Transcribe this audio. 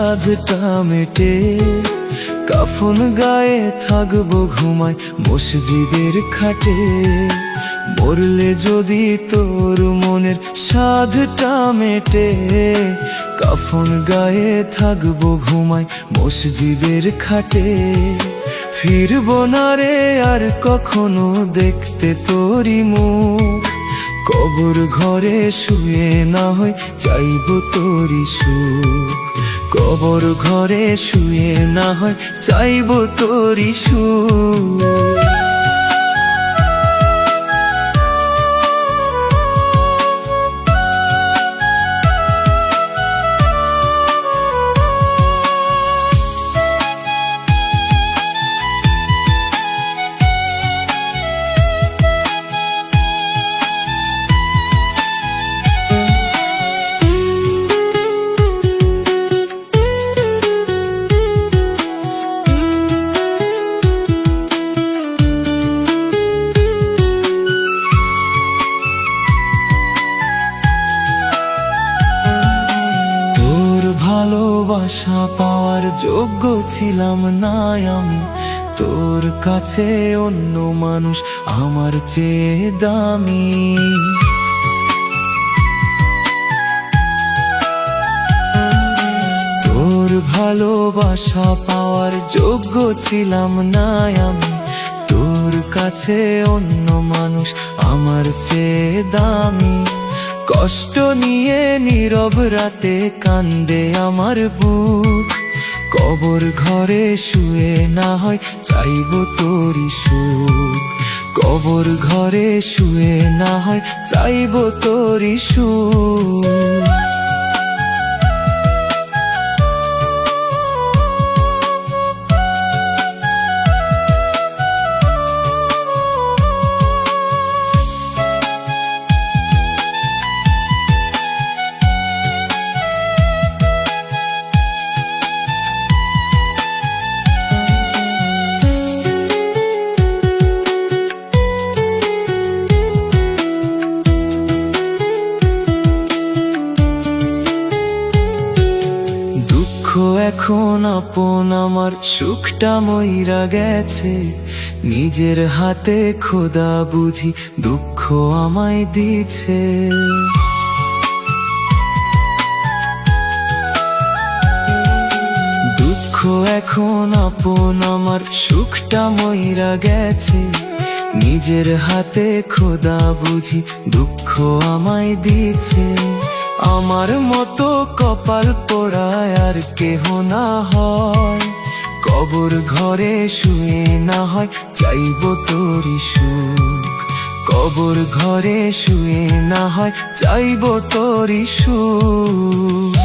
সাধটা মেটে, কাফন গায়ে থাকবো ঘুমায় মসজিদের খাটে। মরলে যদি তোর মনের সাধটা মেটে, কাফন গায়ে থাকবো ঘুমায় মসজিদের খাটে। ফিরবো না রে আর কখনো দেখতে তোরি মুখ, কবর ঘরে শুয়ে না হয় চাইবো তোরি সুখ। কবর ঘরে শুয়ে না হয় চাইবো তোরি সুখ। ভালোবাসা পাওয়ার যোগ্য ছিলাম না আমি, তোর কাছে অন্য মানুষ আমার চেয়ে দামি। তোর ভালোবাসা পাওয়ার যোগ্য ছিলাম না আমি, তোর কাছে অন্য মানুষ আমার চেয়ে দামি। কষ্ট নিয়ে নীরব রাতে কান্দে আমার বুক, কবর ঘরে শুয়ে না হয় চাইবো তোরি সুখ। কবর ঘরে শুয়ে না হয় চাইবো তোরি সুখ। এখন আপন আমার সুখটা মইরা গেছে, নিজের হাতে খোদা বুঝি দুঃখ আমায় দিছে। দুঃখ এখন আপন আমার সুখটা মইরা গেছে, নিজের হাতে খোদা বুঝি দুঃখ আমায় দিছে। আমার মতো কপাল পোড়ায় আর কেহ না হয়, কবর ঘরে শুয়ে না হয় চাইবো তোরি সুখ। কবর ঘরে শুয়ে না হয় চাইবো তোরি সুখ।